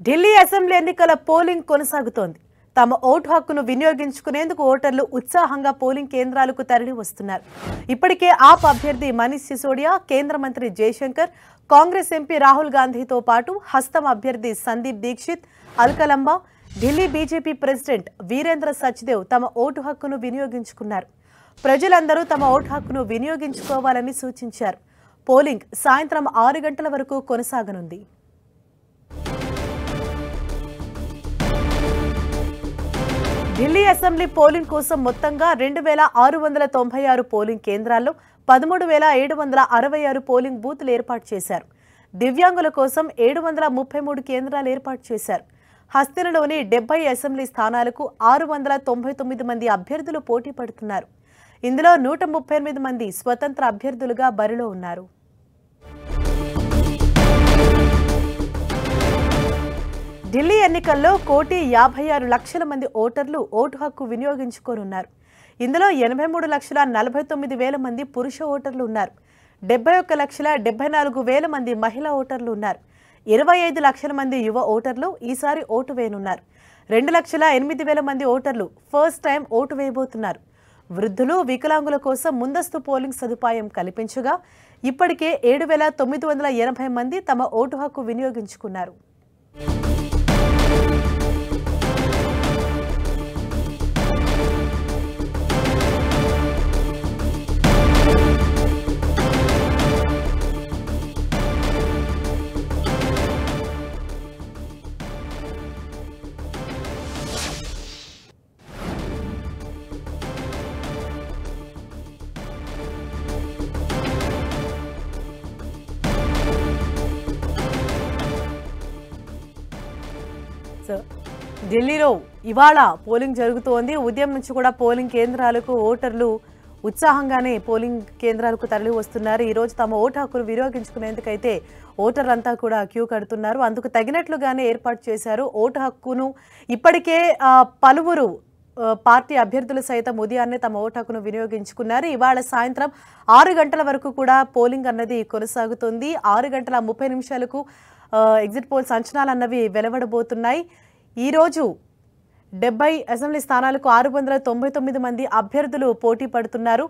Delhi assembly ఎన్నికల polling కొనసాగుతోంది. తమ ఓటు హక్కును వినియోగించుకునేందుకు ఓటర్లు ఉత్సాహంగా పోలింగ్ కేంద్రాలకు తరలి వస్తున్నారు. ఇప్పటికే ఆప్ అభ్యర్థి మనీష్ సిసోడియా, కేంద్ర మంత్రి జయశంకర్, కాంగ్రెస్ ఎంపీ రాహుల్ గాంధీతో పాటు హస్తం అభ్యర్థి సందీప్ దీక్షిత్, అల్కలంబా, ఢిల్లీ బీజేపీ ప్రెసిడెంట్ వీరేంద్ర సచ్దేవ్ తమ ఓటు హక్కును వినియోగించుకున్నారు. ప్రజలందరూ తమ ఓటు హక్కును వినియోగించుకోవాలని సూచించారు. పోలింగ్ సాయంత్రం 6 గంటల వరకు కొనసాగనుంది. ఢిల్లీ అసెంబ్లీ పోలింగ్ కోసం మొత్తంగా 2696 పోలింగ్ కేంద్రాల్లో 13766 పోలింగ్ బూత్లు ఏర్పాటు చేశారు. దివ్యాంగుల కోసం 733 కేంద్రాలు ఏర్పాటు చేశారు. హస్తినలోని 70 అసెంబ్లీ స్థానాలకు 699 మంది అభ్యర్థులు పోటీ పడుతున్నారు. ఇందులో 138 మంది స్వతంత్ర అభ్యర్థులుగా బరిలో ఉన్నారు. ఢిల్లీ ఎన్నికల్లో 1,56,00,000 మంది ఓటర్లు ఓటు హక్కు వినియోగించుకోనున్నారు. ఇందులో 83,49,000 మంది పురుష ఓటర్లు ఉన్నారు. 71,74,000 మంది మహిళా ఓటర్లు ఉన్నారు. 25 లక్షల మంది యువ ఓటర్లు ఈసారి ఓటు వేయనున్నారు. 2,08,000 మంది ఓటర్లు ఫస్ట్ టైం ఓటు వేయబోతున్నారు. వృద్ధులు, వికలాంగుల కోసం ముందస్తు పోలింగ్ సదుపాయం కల్పించగా ఇప్పటికే 7,980 మంది తమ ఓటు హక్కు వినియోగించుకున్నారు. ఢిల్లీలో ఇవాళ పోలింగ్ జరుగుతోంది. ఉదయం నుంచి కూడా పోలింగ్ కేంద్రాలకు ఓటర్లు ఉత్సాహంగానే పోలింగ్ కేంద్రాలకు తరలి వస్తున్నారు. ఈ రోజు తమ ఓటు హక్కును వినియోగించుకునేందుకైతే ఓటర్లంతా కూడా క్యూ కడుతున్నారు. అందుకు తగినట్లుగానే ఏర్పాటు చేశారు. ఓటు హక్కును ఇప్పటికే పలువురు పార్టీ అభ్యర్థులు సైతం ఉదయాన్నే తమ ఓటు హక్కును వినియోగించుకున్నారు. ఇవాళ సాయంత్రం 6 గంటల వరకు కూడా పోలింగ్ అన్నది కొనసాగుతుంది. 6 గంటల 30 నిమిషాలకు ఎగ్జిట్ పోల్స్ అంచనాలు అన్నవి వెలువడబోతున్నాయి. ఈరోజు 70 అసెంబ్లీ స్థానాలకు 699 మంది అభ్యర్థులు పోటీ పడుతున్నారు.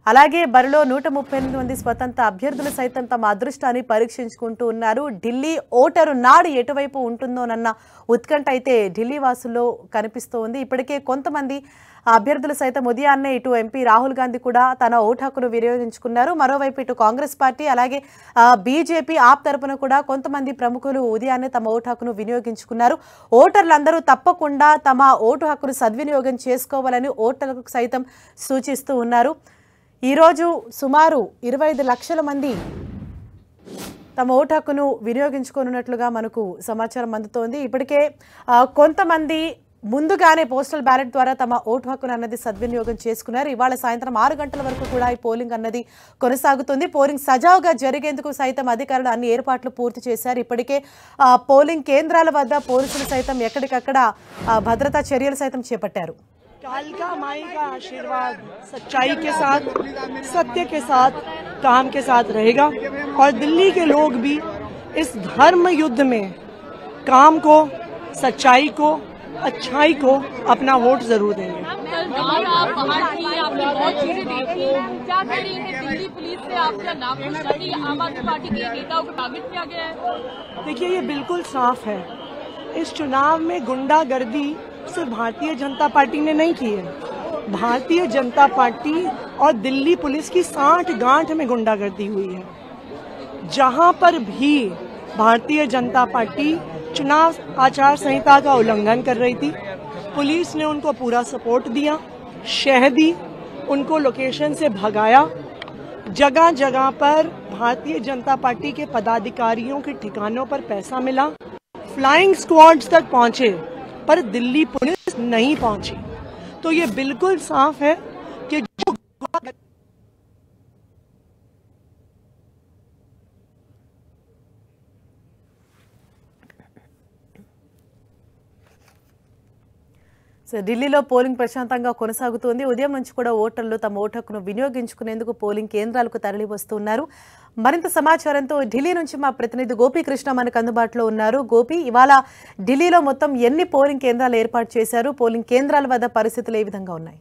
అలాగే బరిలో 138 మంది స్వతంత్ర అభ్యర్థులు సైతం తమ అదృష్టాన్ని పరీక్షించుకుంటూ ఉన్నారు. ఢిల్లీ ఓటరు నాడు ఎటువైపు ఉంటుందోనన్న ఉత్కంఠ అయితే ఢిల్లీ వాసుల్లో కనిపిస్తోంది. ఇప్పటికే కొంతమంది అభ్యర్థులు సైతం ఉదయాన్నే ఇటు ఎంపీ రాహుల్ గాంధీ కూడా తన ఓటు హక్కును వినియోగించుకున్నారు. మరోవైపు ఇటు కాంగ్రెస్ పార్టీ అలాగే బీజేపీ ఆప్ తరపున కూడా కొంతమంది ప్రముఖులు ఉదయాన్నే తమ ఓటు హక్కును వినియోగించుకున్నారు. ఓటర్లందరూ తప్పకుండా తమ ఓటు హక్కును సద్వినియోగం చేసుకోవాలని ఓటర్లకు సైతం సూచిస్తూ ఉన్నారు. ఈరోజు సుమారు 25 లక్షల మంది తమ ఓటు హక్కును వినియోగించుకోనున్నట్లుగా మనకు సమాచారం అందుతోంది. ఇప్పటికే కొంతమంది ముందుగానే పోస్టల్ బ్యాలెట్ ద్వారా తమ ఓటు హక్కును అన్నది సద్వినియోగం చేసుకున్నారు. ఇవాళ సాయంత్రం 6 గంటల వరకు కూడా ఈ పోలింగ్ అన్నది కొనసాగుతుంది. పోలింగ్ సజావుగా జరిగేందుకు సైతం అధికారులు అన్ని ఏర్పాట్లు పూర్తి చేశారు. ఇప్పటికే పోలింగ్ కేంద్రాల వద్ద పోలీసులు సైతం ఎక్కడికక్కడ భద్రతా చర్యలు సైతం చేపట్టారు. कालिका माई का आशीर्वाद सच्चाई के साथ, सत्य के साथ, काम के साथ रहेगा और दिल्ली के लोग भी इस धर्म युद्ध में काम को, सच्चाई को, अच्छाई को अपना वोट जरूर देंगे। क्या करेंगे? दिल्ली पुलिस से आपका नाखुश है कि आम आदमी पार्टी के नेताओं को टारगेट किया गया है? देखिए, ये बिल्कुल साफ है। इस चुनाव में गुंडागर्दी सिर्फ भारतीय जनता पार्टी ने नहीं की है। भारतीय जनता पार्टी और दिल्ली पुलिस की 60 गांठ में गुंडागर्दी हुई है। जहां पर भी भारतीय जनता पार्टी चुनाव आचार संहिता का उल्लंघन कर रही थी, पुलिस ने उनको पूरा सपोर्ट दिया, शह दी, उनको लोकेशन से भगाया। जगह जगह पर भारतीय जनता पार्टी के पदाधिकारियों के ठिकानों पर पैसा मिला, फ्लाइंग स्क्वाड्स तक पहुंचे, पर दिल्ली पुलिस नहीं पहुंची। तो ये बिल्कुल साफ है कि जो సో ఢిల్లీలో పోలింగ్ ప్రశాంతంగా కొనసాగుతోంది. ఉదయం నుంచి కూడా ఓటర్లు తమ ఓటు హక్కును వినియోగించుకునేందుకు పోలింగ్ కేంద్రాలకు తరలి వస్తున్నారు. మరింత సమాచారంతో ఢిల్లీ నుంచి మా ప్రతినిధి గోపీకృష్ణ మనకు అందుబాటులో ఉన్నారు. గోపి, ఇవాళ ఢిల్లీలో మొత్తం ఎన్ని పోలింగ్ కేంద్రాలు ఏర్పాటు చేశారు? పోలింగ్ కేంద్రాల వద్ద పరిస్థితులు ఏ విధంగా ఉన్నాయి?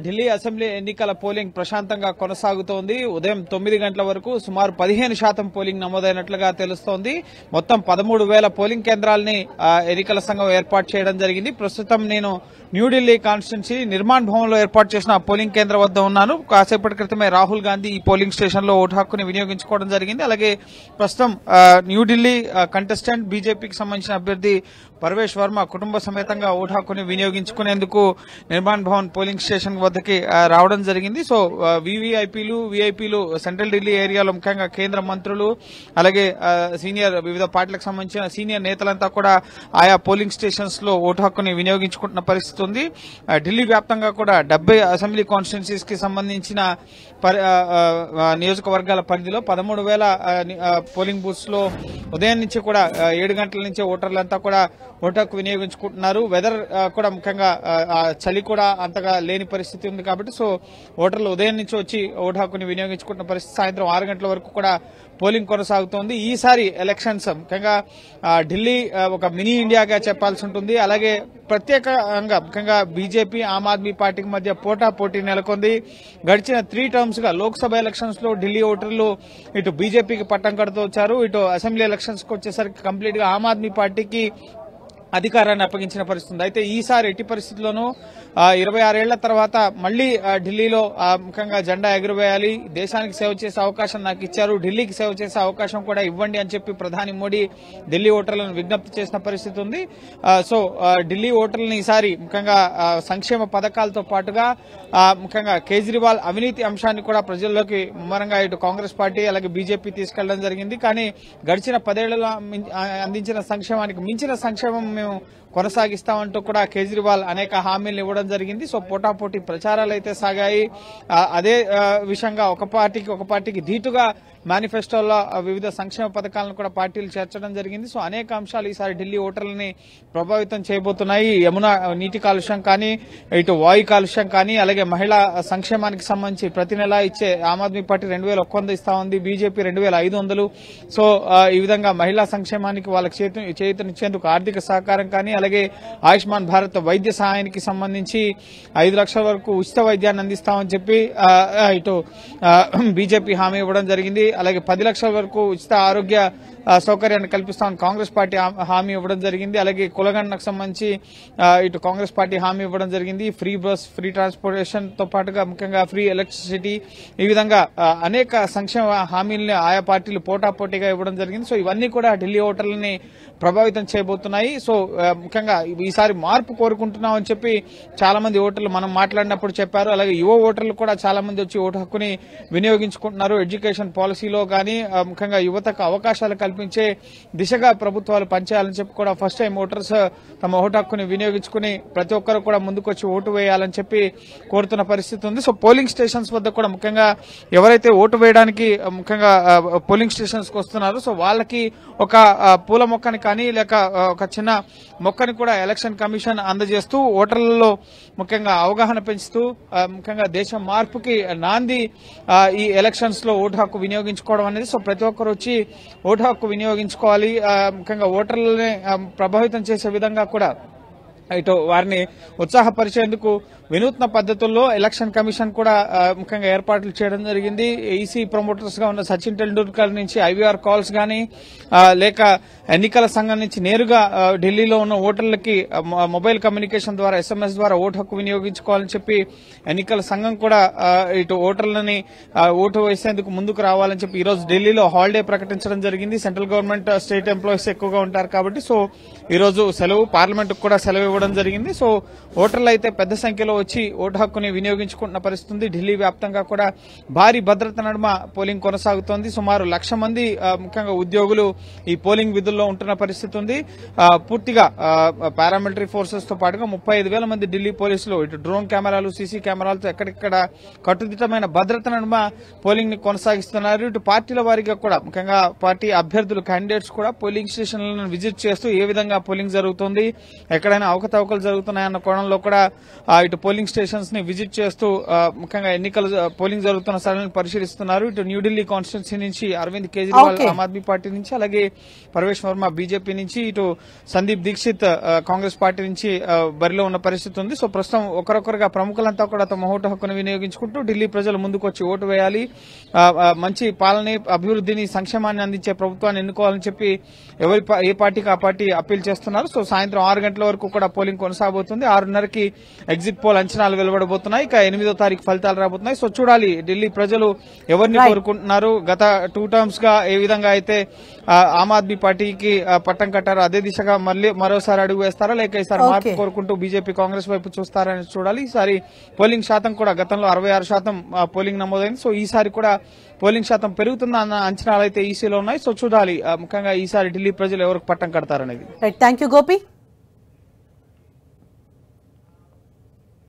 ఢిల్లీ అసెంబ్లీ ఎన్నికల పోలింగ్ ప్రశాంతంగా కొనసాగుతోంది. ఉదయం 9 గంటల వరకు సుమారు 15% పోలింగ్ నమోదైనట్లుగా తెలుస్తోంది. మొత్తం 13,000 పోలింగ్ కేంద్రాలని ఎన్నికల సంఘం ఏర్పాటు చేయడం జరిగింది. ప్రస్తుతం నేను న్యూఢిల్లీ కాన్స్టిట్యున్సీ నిర్మాణ్ భవన్ లో ఏర్పాటు చేసిన పోలింగ్ కేంద్రం వద్ద ఉన్నాను. కాసేపటి క్రితమే రాహుల్ గాంధీ ఈ పోలింగ్ స్టేషన్ లో ఓటు హక్కుని వినియోగించుకోవడం జరిగింది. అలాగే ప్రస్తుతం న్యూఢిల్లీ కంటెస్టెంట్ బీజేపీకి సంబంధించిన అభ్యర్థి పర్వేష్ వర్మ కుటుంబ సమేతంగా ఓటు హక్కుని వినియోగించుకునేందుకు నిర్మాణ్ భవన్ పోలింగ్ స్టేషన్ వద్దకి రావడం జరిగింది. సో వీఐపీలు సెంట్రల్ ఢిల్లీ ఏరియాలో ముఖ్యంగా కేంద్ర మంత్రులు అలాగే సీనియర్ వివిధ పార్టీలకు సంబంధించిన సీనియర్ నేతలంతా కూడా ఆయా పోలింగ్ స్టేషన్స్ లో ఓటు హక్కుని వినియోగించుకుంటున్న పరిస్థితి ఉంది. ఢిల్లీ వ్యాప్తంగా కూడా 70 అసెంబ్లీ కాన్స్టిట్యున్సీస్ కి సంబంధించిన నియోజకవర్గాల పరిధిలో 13,000 పోలింగ్ బూత్స్ లో ఉదయం నుంచి కూడా 7 గంటల నుంచి ఓటర్లంతా కూడా ఓటు హక్కు వినియోగించుకుంటున్నారు. వెదర్ కూడా ముఖ్యంగా చలి కూడా అంతగా లేని పరిస్థితి ఉంది కాబట్టి సో ఓటర్లు ఉదయం నుంచి వచ్చి ఓటు హక్కుని వినియోగించుకుంటున్న పరిస్థితి. సాయంత్రం 6 గంటల వరకు కూడా పోలింగ్ కొనసాగుతోంది. ఈసారి ఎలక్షన్స్ ముఖ్యంగా ఢిల్లీ ఒక మినీ ఇండియాగా చెప్పాల్సి ఉంటుంది. అలాగే ప్రత్యేకంగా ముఖ్యంగా బీజేపీ ఆమ్ ఆద్మీ పార్టీకి మధ్య పోటాపోటీ నెలకొంది. గడిచిన 3 టర్మ్స్ గా లోక్సభ ఎలక్షన్స్ లో ఢిల్లీ ఓటర్లు ఇటు బీజేపీకి పట్టం కడుతూ వచ్చారు. ఇటు అసెంబ్లీ ఎలక్షన్స్ కు వచ్చేసరికి కంప్లీట్ గా ఆమ్ ఆద్మీ పార్టీకి అధికారాన్ని అప్పగించిన పరిస్థితి. అయితే ఈసారి ఎట్టి పరిస్థితుల్లోనూ 26 ఏళ్ల తర్వాత మళ్లీ ఢిల్లీలో ముఖ్యంగా జెండా ఎగురవేయాలి, దేశానికి సేవ చేసే అవకాశం నాకు ఇచ్చారు, ఢిల్లీకి సేవ చేసే అవకాశం కూడా ఇవ్వండి అని చెప్పి ప్రధాని మోడీ ఢిల్లీ ఓటర్లను విజ్ఞప్తి చేసిన పరిస్థితి ఉంది. సో ఢిల్లీ ఓటర్లను ఈసారి ముఖ్యంగా సంక్షేమ పథకాలతో పాటుగా ముఖ్యంగా కేజ్రీవాల్ అవినీతి అంశాన్ని కూడా ప్రజల్లోకి ముమ్మరంగా ఇటు కాంగ్రెస్ పార్టీ అలాగే బీజేపీ తీసుకెళ్లడం జరిగింది. కానీ గడిచిన 10 ఏళ్లలో అందించిన సంక్షేమానికి మించిన సంక్షేమం మేము కొనసాగిస్తామంటూ కూడా కేజ్రీవాల్ అనేక హామీలు ఇవ్వడం జరిగింది. సో పోటాపోటీ ప్రచారాలు అయితే సాగాయి. అదే విషయంగా ఒక పార్టీకి ధీటుగా మేనిఫెస్టోలో వివిధ సంక్షేమ పథకాలను కూడా పార్టీలు చేర్చడం జరిగింది. సో అనేక అంశాలు ఈసారి ఢిల్లీ ఓటర్లని ప్రభావితం చేయబోతున్నాయి. యమునా నీటి కాలుష్యం కానీ, ఇటు వాయు కాలుష్యం కానీ, అలాగే మహిళా సంక్షేమానికి సంబంధించి ప్రతి నెల ఇచ్చే ఆమ్ ఆద్మీ పార్టీ 2,100 ఇస్తా ఉంది, బీజేపీ 2,500. సో ఈ విధంగా మహిళా సంక్షేమానికి వాళ్ళకి చేయూతనిచ్చేందుకు ఆర్థిక సహకారం కానీ, అలాగే ఆయుష్మాన్ భారత్ వైద్య సహాయానికి సంబంధించి 5 లక్షల వరకు ఉచిత వైద్యాన్ని అందిస్తామని చెప్పి ఇటు బీజేపీ హామీ ఇవ్వడం జరిగింది. అలాగే 10 లక్షల వరకు ఉచిత ఆరోగ్య సౌకర్యాన్ని కల్పిస్తామని కాంగ్రెస్ పార్టీ హామీ ఇవ్వడం జరిగింది. అలాగే కులగణనకు సంబంధించి ఇటు కాంగ్రెస్ పార్టీ హామీ ఇవ్వడం జరిగింది. ఫ్రీ బస్, ఫ్రీ ట్రాన్స్పోర్టేషన్ తో పాటుగా ముఖ్యంగా ఫ్రీ ఎలక్ట్రిసిటీ, ఈ విధంగా అనేక సంక్షేమ హామీలను ఆయా పార్టీలు పోటాపోటీగా ఇవ్వడం జరిగింది. సో ఇవన్నీ కూడా ఢిల్లీ ఓటర్లని ప్రభావితం చేయబోతున్నాయి. సో ముఖ్యంగా ఈసారి మార్పు కోరుకుంటున్నామని చెప్పి చాలా మంది ఓటర్లు మనం మాట్లాడినప్పుడు చెప్పారు. అలాగే యువ ఓటర్లు కూడా చాలా మంది వచ్చి ఓటు హక్కుని వినియోగించుకుంటున్నారు. ఎడ్యుకేషన్ పాలసీలో గానీ ముఖ్యంగా యువతకు అవకాశాలు కల్పించే దిశగా ప్రభుత్వాలు పనిచేయాలని చెప్పి కూడా ఫస్ట్ టైం ఓటర్స్ తమ ఓటు హక్కుని వినియోగించుకుని ప్రతి ఒక్కరు కూడా ముందుకొచ్చి ఓటు వేయాలని చెప్పి కోరుతున్న పరిస్థితి ఉంది. సో పోలింగ్ స్టేషన్స్ వద్ద కూడా ముఖ్యంగా ఎవరైతే ఓటు వేయడానికి ముఖ్యంగా పోలింగ్ స్టేషన్స్ కు వస్తున్నారో సో వాళ్ళకి ఒక పూల మొక్కని కానీ లేక ఒక చిన్న మొక్కని కూడా ఎలక్షన్ కమిషన్ అందజేస్తూ ఓటర్లలో ముఖ్యంగా అవగాహన పెంచుతూ ముఖ్యంగా దేశం మార్పుకి నాంది ఈ ఎలక్షన్స్ లో ఓటు హక్కు వినియోగించుకోవడం అనేది. సో ప్రతి ఒక్కరు వచ్చి ఓటు హక్కు వినియోగించుకోవాలి. ముఖ్యంగా ఓటర్లని ప్రభావితం చేసే విధంగా కూడా ఇటు వారిని ఉత్సాహపరిచేందుకు వినూత్న పద్ధతుల్లో ఎలక్షన్ కమిషన్ కూడా ముఖ్యంగా ఏర్పాట్లు చేయడం జరిగింది. ఈసీ ప్రమోటర్స్ గా ఉన్న సచిన్ టెండూల్కర్ నుంచి ఐవీఆర్ కాల్స్ గానీ లేక ఎన్నికల సంఘం నుంచి నేరుగా ఢిల్లీలో ఉన్న ఓటర్లకి మొబైల్ కమ్యూనికేషన్ ద్వారా SMS ద్వారా ఓటు హక్కు వినియోగించుకోవాలని చెప్పి ఎన్నికల సంఘం కూడా ఇటు ఓటర్లని ఓటు వేసేందుకు ముందుకు రావాలని చెప్పి ఈరోజు ఢిల్లీలో హాలిడే ప్రకటించడం జరిగింది. సెంట్రల్ గవర్నమెంట్ స్టేట్ ఎంప్లాయీస్ ఎక్కువగా ఉంటారు కాబట్టి సో ఈరోజు సెలవు, పార్లమెంట్ కూడా సెలవు ఇవ్వడం జరిగింది. సో ఓటర్లు అయితే పెద్ద సంఖ్యలో వచ్చి ఓటు హక్కుని వినియోగించుకుంటున్న పరిస్థితి ఉంది. ఢిల్లీ వ్యాప్తంగా కూడా భారీ భద్రత నడుమ పోలింగ్ కొనసాగుతోంది. సుమారు 1,00,000 మంది ముఖ్యంగా ఉద్యోగులు ఈ పోలింగ్ విధుల్లో ఉంటున్న పరిస్థితి ఉంది. పూర్తిగా పారామిలిటరీ ఫోర్సెస్ తో పాటుగా 35,000 మంది ఢిల్లీ పోలీసులు ఇటు డ్రోన్ కెమెరాలు, సీసీ కెమెరాలతో ఎక్కడిక్కడ కట్టుదిట్టమైన భద్రత నడుమ పోలింగ్ ని కొనసాగిస్తున్నారు. ఇటు పార్టీల వారీగా కూడా ముఖ్యంగా పార్టీ అభ్యర్థులు, క్యాండిడేట్స్ కూడా పోలింగ్ స్టేషన్లను విజిట్ చేస్తూ ఏ విధంగా పోలింగ్ జరుగుతుంది, ఎక్కడైనా అవకతవకలు జరుగుతున్నాయన్న కోణంలో కూడా ఇటు పోలింగ్ స్టేషన్స్ ని విజిట్ చేస్తూ ముఖ్యంగా ఎన్నికలు పోలింగ్ జరుగుతున్న స్థలాలను పరిశీలిస్తున్నారు. ఇటు న్యూఢిల్లీ కాన్స్టిట్యున్సీ నుంచి అరవింద్ కేజ్రీవాల్ ఆమ్ ఆద్మీ పార్టీ నుంచి, అలాగే పరవేష్ వర్మ బీజేపీ నుంచి, ఇటు సందీప్ దీక్షిత్ కాంగ్రెస్ పార్టీ నుంచి బరిలో ఉన్న పరిస్థితి ఉంది. సో ప్రస్తుతం ఒకరొకరుగా ప్రముఖులంతా కూడా తమ ఓటు హక్కును వినియోగించుకుంటూ ఢిల్లీ ప్రజలు ముందుకొచ్చి ఓటు వేయాలి, మంచి పాలన, అభివృద్ధిని, సంక్షేమాన్ని అందించే ప్రభుత్వాన్ని ఎన్నుకోవాలని చెప్పి ఏ పార్టీకి ఆ పార్టీ అప్పీల్ చేస్తున్నారు. సో సాయంత్రం 6 గంటల వరకు కూడా పోలింగ్ కొనసాగబోతుంది. 6:30కి ఎగ్జిట్ పోల్ అంచనాలు వెలువడబోతున్నాయి. ఇక 8వ తారీఖు ఫలితాలు రాబోతున్నాయి. సో చూడాలి ఢిల్లీ ప్రజలు ఎవరిని కోరుకుంటున్నారు. గత 2 టర్మ్స్ గా ఏ విధంగా అయితే ఆమ్ ఆద్మీ పార్టీకి పట్టం కట్టారో అదే దిశగా మరోసారి అడుగు వేస్తారా, లేక ఈసారి మార్పు కోరుకుంటూ బీజేపీ, కాంగ్రెస్ వైపు చూస్తారని చూడాలి. ఈసారి పోలింగ్ శాతం కూడా గతంలో 66% పోలింగ్ నమోదైంది. సో ఈసారి కూడా పోలింగ్ శాతం పెరుగుతుందన్న అంచనాలు అయితే ఈసీలో ఉన్నాయి. సో చూడాలి ముఖ్యంగా ఈసారి ఢిల్లీ ప్రజలు ఎవరికి పట్టం కడతారనేది. Thank you Gopi.